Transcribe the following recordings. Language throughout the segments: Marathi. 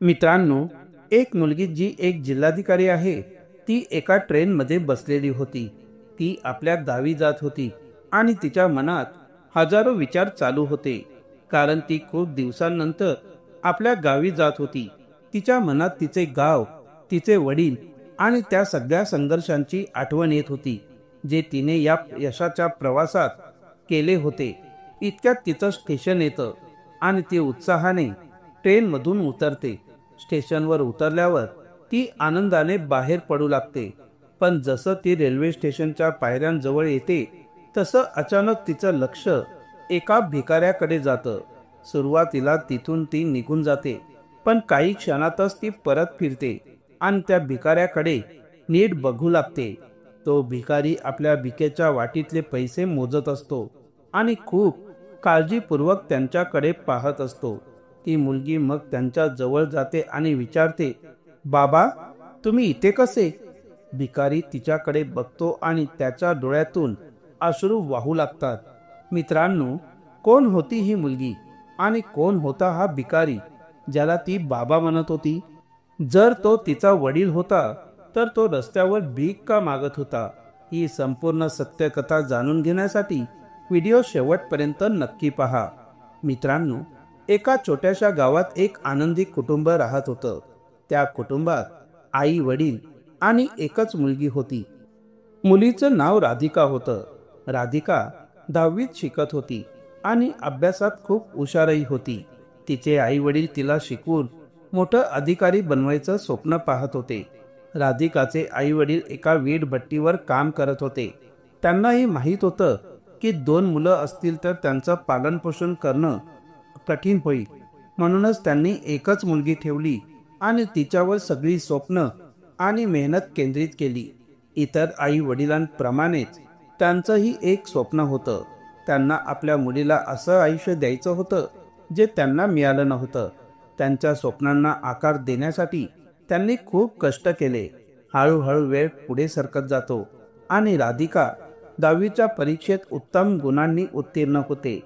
मित्रांनो, एक मुलगी जी एक जिल्हाधिकारी आहे ती एका ट्रेनमध्ये बसलेली होती. ती आपल्या गावी जात होती आणि तिच्या मनात हजारो विचार चालू होते, कारण ती खूप दिवसांनंतर आपल्या गावी जात होती. तिच्या मनात तिचे गाव, तिचे वडील आणि त्या सगळ्या संघर्षांची आठवण येत होती जे तिने या यशाच्या प्रवासात केले होते. इतक्यात तिचं स्टेशन येतं आणि ती उत्साहाने ट्रेनमधून उतरते. स्टेशनवर उतरल्यावर ती आनंदाने बाहेर पडू लागते. पण जसं ती रेल्वे स्टेशनच्या पायऱ्यांजवळ येते तसं अचानक तिचं लक्ष एका भिकाऱ्याकडे जातं. सुरुवातीला तिथून ती निघून जाते, पण काही क्षणातच ती परत फिरते आणि त्या भिकाऱ्याकडे नीट बघू लागते. तो भिकारी आपल्या भिकेच्या वाटीतले पैसे मोजत असतो आणि खूप काळजीपूर्वक त्यांच्याकडे पाहत असतो. ती मुलगी मग त्यांच्या जवळ जाते आणि विचारते, बाबा, तुम्ही इथे कसे? भिकारी तिच्याकडे बघतो आणि त्याच्या डोळ्यातून अश्रू वाहू लागतात. मित्रांनो, कोण होती ही मुलगी आणि कोण होता हा भिकारी ज्याला ती बाबा म्हणत होती? जर तो तिचा वडील होता तर तो रस्त्यावर भीक का मागत होता? ही संपूर्ण सत्यकथा जाणून घेण्यासाठी व्हिडिओ शेवटपर्यंत नक्की पहा. मित्रांनो, एका छोट्याशा गावात एक आनंदी कुटुंब राहत होतं. त्या कुटुंबात आई, वडील आणि एकच मुलगी होती. मुलीचं नाव राधिका होतं. राधिका 10वीत शिकत होती आणि अभ्यासात खूप हुशारही होती. तिचे आई वडील तिला शिकवून मोठं अधिकारी बनवायचं स्वप्न पाहत होते. राधिकाचे आई वडील एका वीट भट्टीवर काम करत होते. त्यांनाही माहीत होतं की 2 मुलं असतील तर त्यांचं पालनपोषण करणं कठीण होईल. म्हणूनच त्यांनी एकच मुलगी ठेवली आणि तिच्यावर सगळी स्वप्न आणि मेहनत केंद्रित केली. इतर आई वडिलांप्रमाणेच त्यांचंही एक स्वप्न होतं. त्यांना आपल्या मुलीला असं आयुष्य द्यायचं होतं जे त्यांना मिळालं नव्हतं. त्यांच्या स्वप्नांना आकार देण्यासाठी त्यांनी खूप कष्ट केले. हळूहळू वेळ पुढे सरकत जातो आणि राधिका 10वीच्या परीक्षेत उत्तम गुणांनी उत्तीर्ण होते.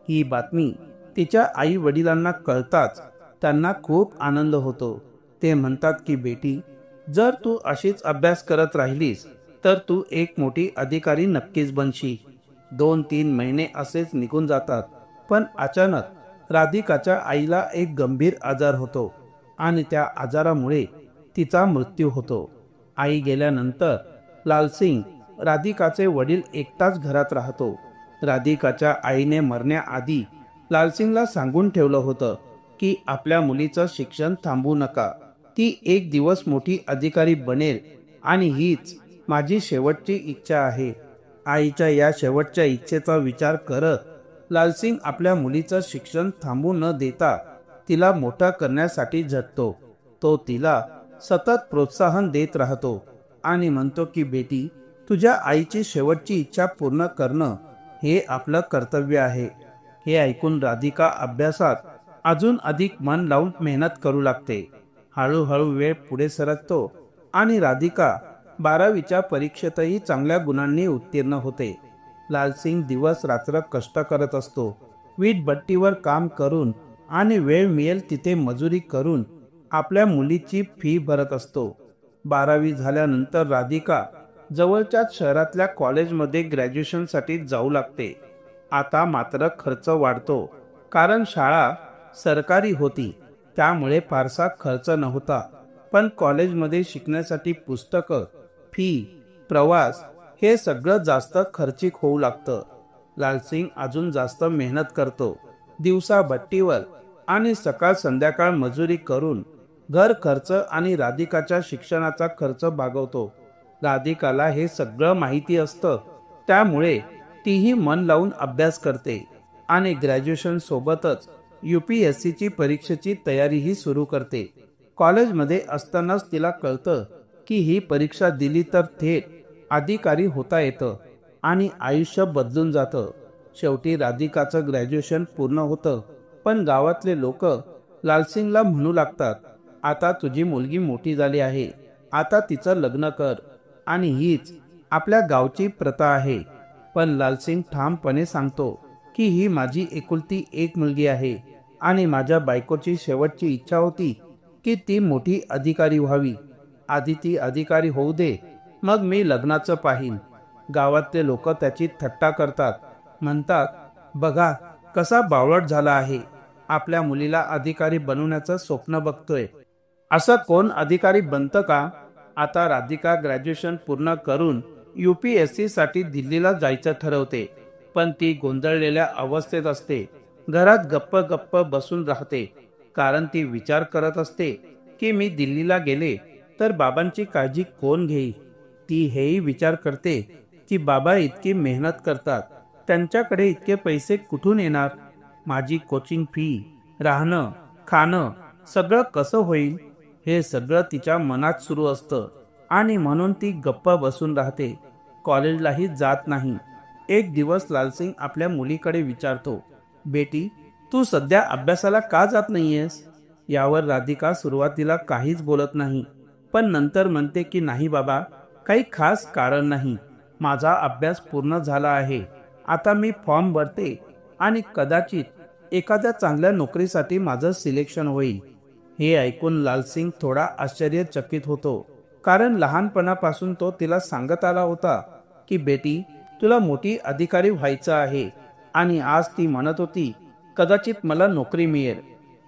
ही बातमी तिच्या आई वडिलांना कळताच त्यांना खूप आनंद होतो. ते म्हणतात की बेटी, जर तू अशीच अभ्यास करत राहिलीस तर तू एक मोठी अधिकारी नक्कीच बनशील. 2-3 महिने असेच निघून जातात, पण अचानक राधिकाच्या आईला एक गंभीर आजार होतो आणि त्या आजारामुळे तिचा मृत्यू होतो. आई गेल्यानंतर लालसिंग, राधिकाचे वडील, एकटाच घरात राहतो. राधिकाच्या आईने मरण्याआधी लालसिंगला सांगून ठेवलं होतं की आपल्या मुलीचं शिक्षण थांबवू नका. ती एक दिवस मोठी अधिकारी बनेल आणि हीच माझी शेवटची इच्छा आहे. आईच्या या शेवटच्या इच्छेचा विचार करत लालसिंग आपल्या मुलीचं शिक्षण थांबू न देता तिला मोठा करण्यासाठी झटतो. तो तिला सतत प्रोत्साहन देत राहतो आणि म्हणतो की बेटी, तुझ्या आईची शेवटची इच्छा पूर्ण करणं हे आपलं कर्तव्य आहे. हे ऐकून राधिका अभ्यासात अजून अधिक मन लावून मेहनत करू लागते. हळूहळू वेळ पुढे सरकतो आणि राधिका 12वीच्या परीक्षेतही चांगल्या गुणांनी उत्तीर्ण होते. लालसिंग दिवस रात्र कष्ट करत असतो. वीट भट्टीवर काम करून आणि वेळ मिळेल तिथे मजुरी करून आपल्या मुलीची फी भरत असतो. 12वी झाल्यानंतर राधिका जवळच्याच शहरातल्या कॉलेजमध्ये ग्रॅज्युएशनसाठी जाऊ लागते. आता मात्र खर्च वाढतो, कारण शाळा सरकारी होती त्यामुळे फारसा खर्च नव्हता. पण कॉलेजमध्ये शिकण्यासाठी पुस्तकं, फी, प्रवास हे सगळं जास्त खर्चिक होऊ लागतं. लालसिंग अजून जास्त मेहनत करतो. दिवसा भट्टीवर आणि सकाळ संध्याकाळ मजुरी करून घर खर्च आणि राधिकाच्या शिक्षणाचा खर्च भागवतो. राधिकाला हे सगळं माहिती असतं, त्यामुळे तीही मन लावून अभ्यास करते आणि ग्रॅज्युएशन सोबतच UPSCची परीक्षेची तयारीही सुरू करते. कॉलेजमध्ये असतानाच तिला कळतं की ही परीक्षा दिली तर थेट अधिकारी होता येतं आणि आयुष्य बदलून जातं. शेवटी राधिकाचं ग्रॅज्युएशन पूर्ण होतं, पण गावातले लोक लालसिंगला म्हणू लागतात, आता तुझी मुलगी मोठी झाली आहे, आता तिचं लग्न कर. आणि हीच आपल्या गावची प्रथा आहे. पण लालसिंग ठामपणे सांगतो की ही माझी एकुलती एक मुलगी आहे आणि माझ्या बायकोची शेवटची इच्छा होती की ती मोठी अधिकारी व्हावी. आधी ती अधिकारी होऊ दे, मग मी लग्नाचं पाहीन. गावातले लोक त्याची थट्टा करतात. म्हणतात, बघा कसा बावळट झाला आहे, आपल्या मुलीला अधिकारी बनवण्याचं स्वप्न बघतोय. असं कोण अधिकारी बनतं का? आता राधिका ग्रॅज्युएशन पूर्ण करून UPSC साठी दिल्लीला जायचं ठरवते. पण ती गोंधळलेल्या अवस्थेत असते. घरात गप्प गप्प बसून राहते. कारण ती विचार करत असते की मी दिल्लीला गेले तर बाबांची काळजी कोण घेईल. ती हेही विचार करते की बाबा इतकी मेहनत करतात, त्यांच्याकडे इतके पैसे कुठून येणार. माझी कोचिंग फी, राहणं, खाणं सगळं कसं होईल. हे सगळं तिच्या मनात सुरू असतं आणि म्हणून ती गप्प बसून राहते. कॉलेजलाही जात नाही. एक दिवस लालसिंग आपल्या मुलीकडे विचारतो, बेटी तू सध्या अभ्यासाला का जात नाहीयेस. यावर राधिका सुरुवातीला काहीच बोलत नाही, पण नंतर म्हणते की नाही बाबा, काही खास कारण नाही. माझा अभ्यास पूर्ण झाला आहे. आता मी फॉर्म भरते आणि कदाचित एखाद्या चांगल्या नोकरीसाठी माझं सिलेक्शन होईल. हे ऐकून लालसिंग थोडा आश्चर्यचकित होतो. कारण लहानपणापासून तो तिला सांगत आला होता की बेटी तुला मोठी अधिकारी व्हायचं आहे. आणि आज ती म्हणत होती कदाचित मला नोकरी मिळेल.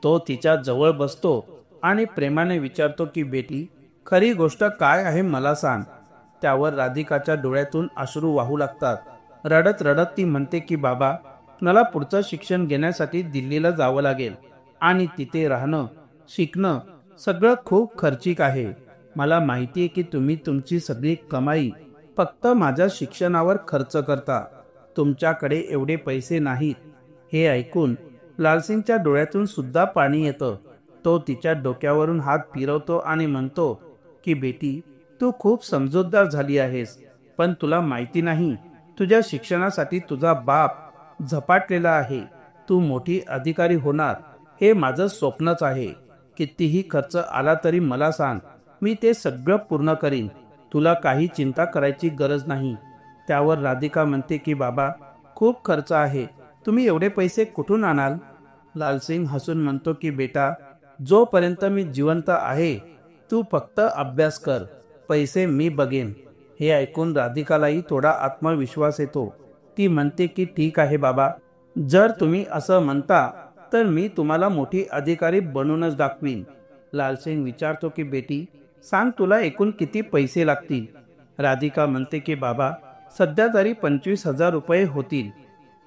तो तिच्या जवळ बसतो आणि प्रेमाने विचारतो की बेटी खरी गोष्ट काय आहे मला सांग. त्यावर राधिकाच्या डोळ्यातून अश्रू वाहू लागतात. रडत रडत ती म्हणते की बाबा, मला पुढचं शिक्षण घेण्यासाठी दिल्लीला जावं लागेल आणि तिथे राहणं, शिकणं सगळं खूप खर्चिक आहे. मला माहिती आहे की तुम्ही तुमची सगळी कमाई फक्त माझ्या शिक्षणावर खर्च करता. तुमच्याकडे एवढे पैसे नाहीत. हे ऐकून लालसिंगच्या डोळ्यातून सुद्धा पाणी येतं. तो तिच्या डोक्यावरून हात फिरवतो आणि म्हणतो की बेटी तू खूप समजूतदार झाली आहेस, पण तुला माहिती नाही तुझ्या शिक्षणासाठी तुझा बाप झपाटलेला आहे. तू मोठी अधिकारी होणार हे माझं स्वप्नच आहे. कितीही खर्च आला तरी मला सांग, मी ते सगळं पूर्ण करीन. तुला काही चिंता करायची गरज नाही. त्यावर राधिका म्हणते की बाबा, खूप खर्च आहे, तुम्ही एवढे पैसे कुठून आणाल. लालसिंग हसून म्हणतो की बेटा, जोपर्यंत मी जिवंत आहे तू फक्त अभ्यास कर, पैसे मी बघेन. हे ऐकून राधिकालाही थोडा आत्मविश्वास येतो. ती म्हणते की ठीक आहे बाबा, जर तुम्ही असं म्हणता तर मी तुम्हाला मोठी अधिकारी बनवूनच दाखवीन. लालसिंग विचारतो की बेटी सांग, तुला एकूण किती पैसे लागतील. राधिका म्हणते की बाबा, सध्या तरी 25,000 रुपये होतील.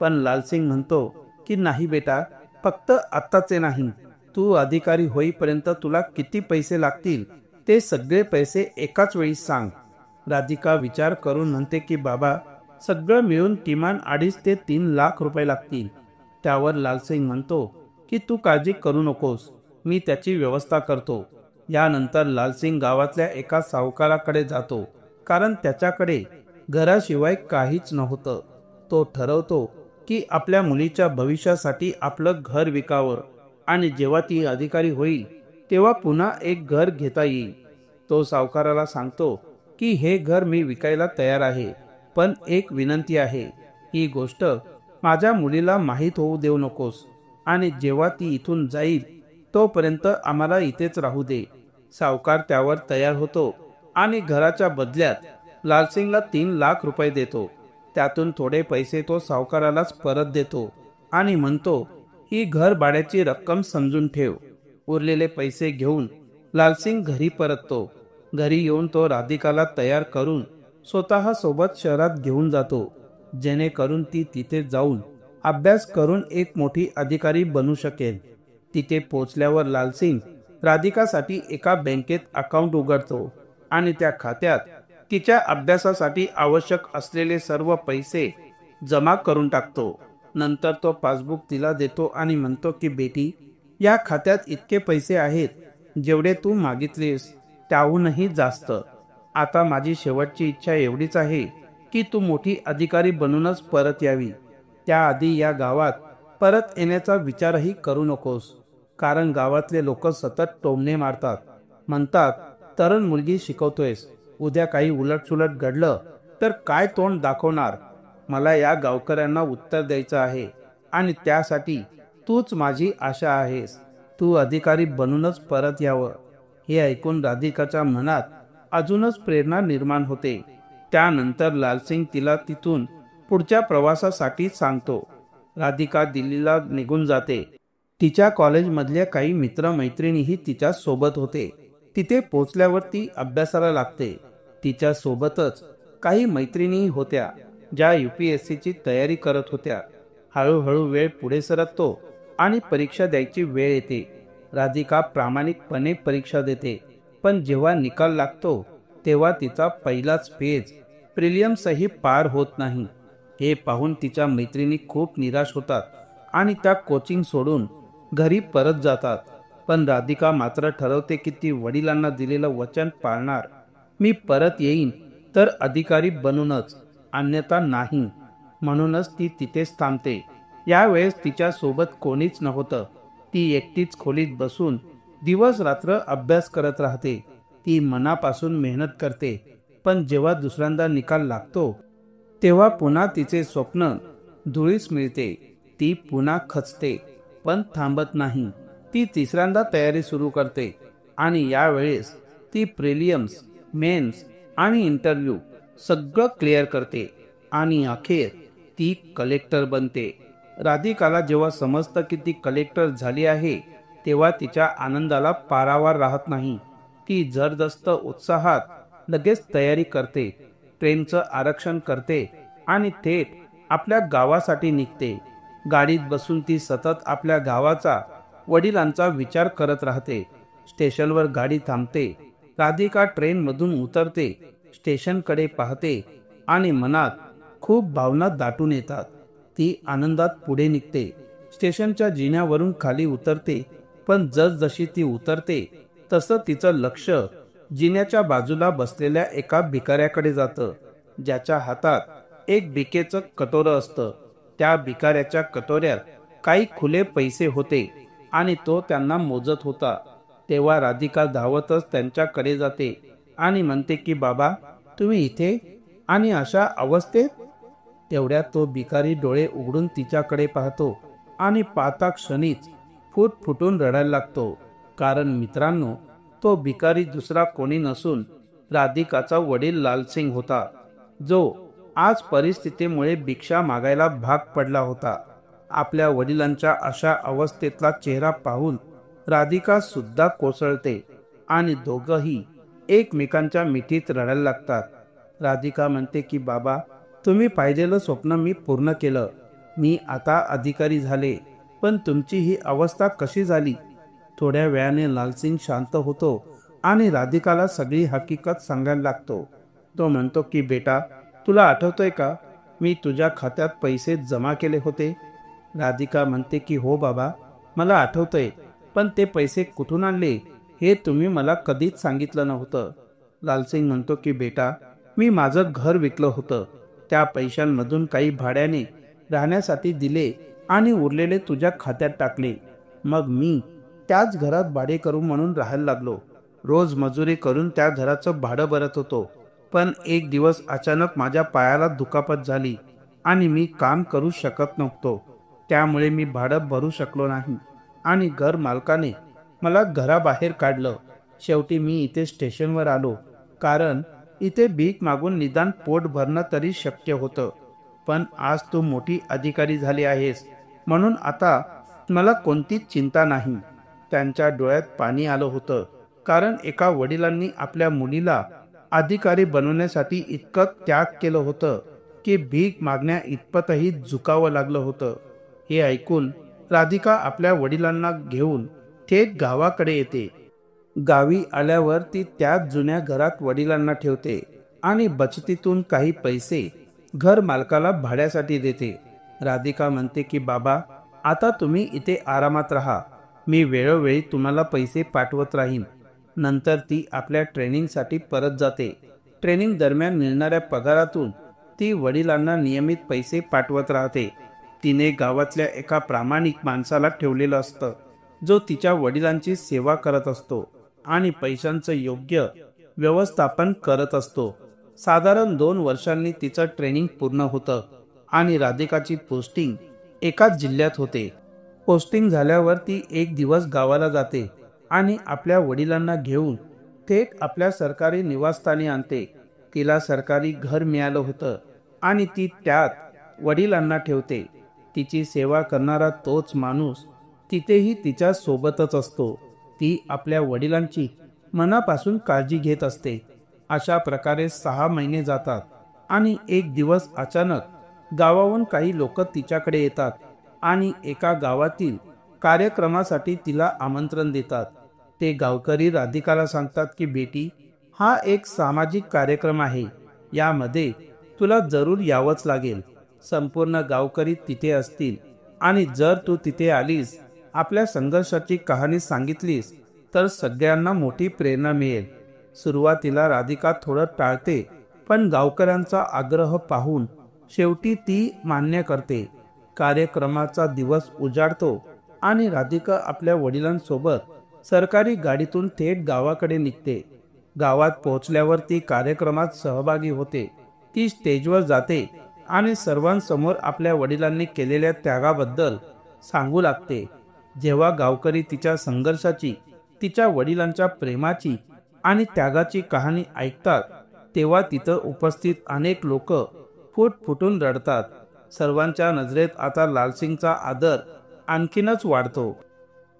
पण लालसिंग म्हणतो की नाही बेटा, फक्त आत्ताचे नाही, तू अधिकारी होईपर्यंत तुला किती पैसे लागतील ते सगळे पैसे एकाच वेळी सांग. राधिका विचार करून म्हणते की बाबा, सगळं मिळून किमान 2.5 ते 3 लाख रुपये लागतील. त्यावर लालसिंग म्हणतो की तू काळजी करू नकोस, मी त्याची व्यवस्था करतो. यानंतर लालसिंग गावातल्या एका सावकाराकडे जातो, कारण त्याच्याकडे घराशिवाय काहीच नव्हतं. तो ठरवतो की आपल्या मुलीच्या भविष्यासाठी आपलं घर विकावं आणि जेव्हा ती अधिकारी होईल तेव्हा पुन्हा एक घर घेता येईल. तो सावकाराला सांगतो की हे घर मी विकायला तयार आहे, पण एक विनंती आहे. ही गोष्ट माझ्या मुलीला माहीत होऊ देऊ नकोस आणि जेव्हा ती इथून जाईल तोपर्यंत आम्हाला इथेच राहू दे. सावकार त्यावर तयार होतो आणि घराच्या बदल्यात लालसिंगला 3 लाख रुपये देतो. त्यातून थोडे पैसे तो सावकारालाच परत देतो आणि म्हणतो, ही घर भाड्याची रक्कम समजून ठेव. उरलेले पैसे घेऊन लालसिंग घरी परततो. घरी येऊन तो राधिकाला तयार करून स्वतः सोबत शहरात घेऊन जातो, जेणेकरून ती तिथे जाऊन अभ्यास करून एक मोठी अधिकारी बनू शकेल. तिथे पोचल्यावर लालसिंग राधिकासाठी एका बँकेत अकाउंट उघडतो आणि त्या खात्यात तिच्या अभ्यासासाठी आवश्यक असलेले सर्व पैसे जमा करून टाकतो. नंतर तो पासबुक तिला देतो आणि म्हणतो की बेटी, या खात्यात इतके पैसे आहेत जेवढे तू मागितलेस त्याहूनही जास्त. आता माझी शेवटची इच्छा एवढीच आहे की तू मोठी अधिकारी बनूनच परत यावी. त्याआधी या गावात परत येण्याचा विचारही करू नकोस, कारण गावातले लोक सतत टोमणे मारतात. म्हणतात, तरुण मुलगी शिकवतोयस, उद्या काही उलटसुलट घडलं तर काय तोंड दाखवणार. मला या गावकऱ्यांना उत्तर द्यायचं आहे आणि त्यासाठी तूच माझी आशा आहेस. तू अधिकारी बनूनच परत यावं. हे ऐकून राधिकाच्या मनात अजूनच प्रेरणा निर्माण होते. त्यानंतर लालसिंग तिला तिथून पुढच्या प्रवासासाठी सांगतो. राधिका दिल्लीला निघून जाते. तिच्या कॉलेजमधल्या काही मित्रमैत्रिणीही तिच्या सोबत होते. तिथे पोचल्यावर ती अभ्यासाला लागते. तिच्या सोबतच काही मैत्रिणी होत्या ज्या UPSCची तयारी करत होत्या. हळूहळू वेळ पुढे सरकतो आणि परीक्षा द्यायची वेळ येते. राधिका प्रामाणिकपणे परीक्षा देते, पण जेव्हा निकाल लागतो तेव्हा तिचा पहिलाच फेज प्रिलियम्सही पार होत नाही. हे पाहून तिच्या मैत्रिणी खूप निराश होतात आणि त्या कोचिंग सोडून घरी परत जातात. पण राधिका मात्र ठरवते की ती वडिलांना दिलेलं वचन पाळणार. मी परत येईन तर अधिकारी बनूनच, अन्यथा नाही. म्हणूनच ती तिथेच थांबते. यावेळेस तिच्या सोबत कोणीच नव्हतं. ती एकटीच खोलीत बसून दिवस रात्र अभ्यास करत राहते. ती मनापासून मेहनत करते, पण जेव्हा दुसऱ्यांदा निकाल लागतो तेव्हा पुन्हा तिचे स्वप्न धुळीस मिळते. ती पुन्हा खचते, पण थांबत नाही. ती तिसऱ्यांदा तयारी सुरू करते आणि यावेळेस ती प्रिलियम्स, मेन्स आणि इंटरव्ह्यू सगळं क्लिअर करते आणि अखेर ती कलेक्टर बनते. राधिकाला जेव्हा समजतं की ती कलेक्टर झाली आहे तेव्हा तिच्या आनंदाला पारावार राहत नाही. ती जबरदस्त उत्साहात लगेच तयारी करते, ट्रेनचं आरक्षण करते आणि थेट आपल्या गावासाठी निघते. गाडीत बसून ती सतत आपल्या गावाचा, वडिलांचा विचार करत राहते. स्टेशनवर गाडी थांबते. राधिका ट्रेनमधून उतरते, स्टेशनकडे पाहते आणि मनात खूप भावना दाटून येतात. ती आनंदात पुढे निघते. स्टेशनच्या जिन्यावरून खाली उतरते, पण जसजशी ती उतरते तसं तिचं लक्ष जिन्याच्या बाजूला बसलेल्या एका भिकाऱ्याकडे जातं, ज्याच्या हातात एक भिकेचं कटोरं असतं. त्या भिकाऱ्याच्या कटोऱ्यात काही खुले पैसे होते आणि तो त्यांना मोजत होता. तेव्हा राधिका धावतच त्यांच्याकडे जाते आणि म्हणते की बाबा, तुम्ही इथे आणि अशा अवस्थेत? तेवढ्यात तो भिकारी डोळे उघडून तिच्याकडे पाहतो आणि पाहता क्षणीच फुटून रडायला लागतो. कारण मित्रांनो, तो भिकारी दुसरा कोणी नसून राधिकाचा वडील लालसिंग होता, जो आज परिस्थितीमुळे भिक्षा मागायला भाग पडला होता. आपल्या वडिलांच्या अशा अवस्थेतला चेहरा पाहून राधिका सुद्धा कोसळते आणि दोघंही एकमेकांच्या मिठीत रडायला लागतात. राधिका म्हणते की बाबा, तुम्ही पाहिलेलं स्वप्न मी पूर्ण केलं. मी आता अधिकारी झाले, पण तुमची ही अवस्था कशी झाली? थोड्या वेळाने लालसिंग शांत होतो आणि राधिकाला सगळी हकीकत सांगायला लागतो. तो म्हणतो की बेटा, तुला आठवतंय का, मी तुझ्या खात्यात पैसे जमा केले होते? राधिका म्हणते की हो बाबा, मला आठवतंय, पण ते पैसे कुठून आणले हे तुम्ही मला कधीच सांगितलं नव्हतं. लालसिंग म्हणतो की बेटा, मी माझं घर विकलं होतं. त्या पैशांमधून काही भाड्याने राहण्यासाठी दिले आणि उरलेले तुझ्या खात्यात टाकले. मग मी त्याच घरात भाडेकरू म्हणून राहायला लागलो. रोज मजुरी करून त्या घराचं भाडं भरत होतो. पण एक दिवस अचानक माझ्या पायाला दुखापत झाली आणि मी काम करू शकत नव्हतो. त्यामुळे मी भाडं भरू शकलो नाही आणि घर मालकाने मला घराबाहेर काढलं. शेवटी मी इथे स्टेशनवर आलो, कारण इथे भीक मागून निदान पोट भरणं तरी शक्य होतं. पण आज तू मोठी अधिकारी झाली आहेस, म्हणून आता मला कोणतीच चिंता नाही. त्यांच्या डोळ्यात पाणी आलं होतं, कारण एका वडिलांनी आपल्या मुलीला अधिकारी बनवण्यासाठी इतकं त्याग केलं होतं की भीक मागण्या इतपतही झुकावं लागलं होतं. हे ऐकून राधिका आपल्या वडिलांना घेऊन थेट गावाकडे येते. गावी आल्यावर ती त्याच जुन्या घरात वडिलांना ठेवते आणि बचतीतून काही पैसे घर मालकाला भाड्यासाठी देते. राधिका म्हणते की बाबा, आता तुम्ही इथे आरामात राहा. मी वेळोवेळी तुम्हाला पैसे पाठवत राहीन. नंतर ती आपल्या ट्रेनिंगसाठी परत जाते. ट्रेनिंग दरम्यान मिळणाऱ्या पगारातून ती वडिलांना नियमित पैसे पाठवत राहते. तिने गावातल्या एका प्रामाणिक माणसाला ठेवलेलं असतं, जो तिच्या वडिलांची सेवा करत असतो आणि पैशांचं योग्य व्यवस्थापन करत असतो. साधारण 2 वर्षांनी तिचं ट्रेनिंग पूर्ण होतं आणि राधिकाची पोस्टिंग एकाच जिल्ह्यात होते. पोस्टिंग झाल्यावर ती एक दिवस गावाला जाते आणि आपल्या वडिलांना घेऊन थेट आपल्या सरकारी निवासस्थानी आणते. तिला सरकारी घर मिळालं होतं आणि ती त्यात वडिलांना ठेवते. तिची सेवा करणारा तोच माणूस तिथेही तिच्या सोबतच असतो. ती आपल्या वडिलांची मनापासून काळजी घेत असते. अशा प्रकारे 6 महिने जातात आणि एक दिवस अचानक गावाहून काही लोक तिच्याकडे येतात आणि एका गावातील कार्यक्रमासाठी तिला आमंत्रण देतात. ते गावकरी राधिकाला सांगतात की बेटी, हा एक सामाजिक कार्यक्रम आहे, यामध्ये तुला जरूर यावंच लागेल. संपूर्ण गावकरी तिथे असतील आणि जर तू तिथे आलीस, आपल्या संघर्षाची कहाणी सांगितलीस तर सगळ्यांना मोठी प्रेरणा मिळेल. सुरुवातीला राधिका थोडं टाळते, पण गावकऱ्यांचा आग्रह पाहून शेवटी ती मान्य करते. कार्यक्रमाचा दिवस उजाडतो आणि राधिका आपल्या वडिलांसोबत सरकारी गाडीतून थेट गावाकडे निघते. गावात पोहोचल्यावर ती कार्यक्रमात सहभागी होते. ती स्टेजवर जाते आणि सर्वांसमोर आपल्या वडिलांनी केलेल्या त्यागाबद्दल सांगू लागते. जेव्हा गावकरी तिच्या संघर्षाची, तिच्या वडिलांच्या प्रेमाची आणि त्यागाची कहाणी ऐकतात, तेव्हा तिथं उपस्थित अनेक लोक फुटफुटून रडतात. सर्वांच्या नजरेत आता लालसिंगचा आदर आणखीनच वाढतो.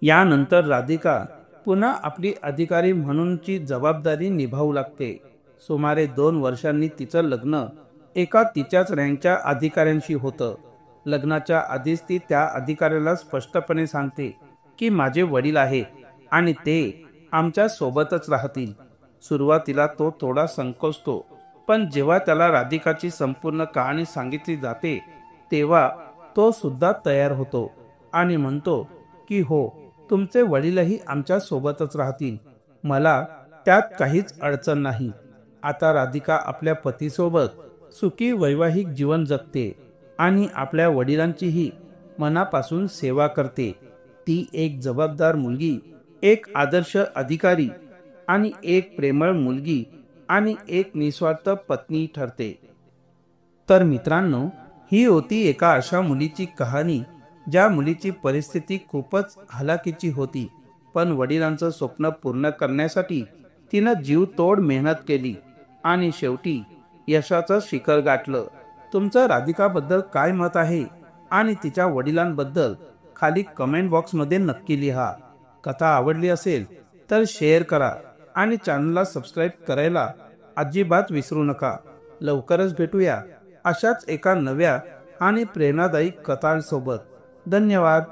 यानंतर राधिका पुन्हा आपली अधिकारी म्हणूनची जबाबदारी निभावू लागते. सुमारे 2 वर्षांनी तिचं लग्न एका तिच्याच रँकच्या अधिकाऱ्यांशी होतं. लग्नाच्या आधीच ती त्या अधिकाऱ्याला स्पष्टपणे सांगते की माझे वडील आहेत आणि ते आमच्या सोबतच राहतील. सुरुवातीला तो थोडा संकोचतो, पण जेव्हा त्याला राधिकाची संपूर्ण कहाणी सांगितली जाते तेव्हा तो सुद्धा तयार होतो आणि म्हणतो की हो, तुमचे वडीलही आमच्या सोबतच राहतील. मला त्यात काहीच अडचण नाही. आता राधिका आपल्या पतीसोबत सुखी वैवाहिक जीवन जगते आणि आपल्या वडिलांचीही मनापासून सेवा करते. ती एक जबाबदार मुलगी, एक आदर्श अधिकारी आणि एक प्रेमळ मुलगी आणि एक निस्वार्थ पत्नी ठरते. तर मित्रांनो, ही होती एका अशा मुलीची कहाणी, ज्या मुलीची परिस्थिती खूपच हलाखीची होती, पण वडिलांचं स्वप्न पूर्ण करण्यासाठी तिनं जीवतोड मेहनत केली आणि शेवटी यशाचं शिखर गाठलं. तुमचं राधिकाबद्दल काय मत आहे आणि तिच्या वडिलांबद्दल खाली कमेंट बॉक्समध्ये नक्की लिहा. कथा आवडली असेल तर शेअर करा आणि चॅनलला सबस्क्राईब करायला अजिबात विसरू नका. लवकरच भेटूया अशाच एका नव्या आणि प्रेरणादायी कथांसोबत. धन्यवाद.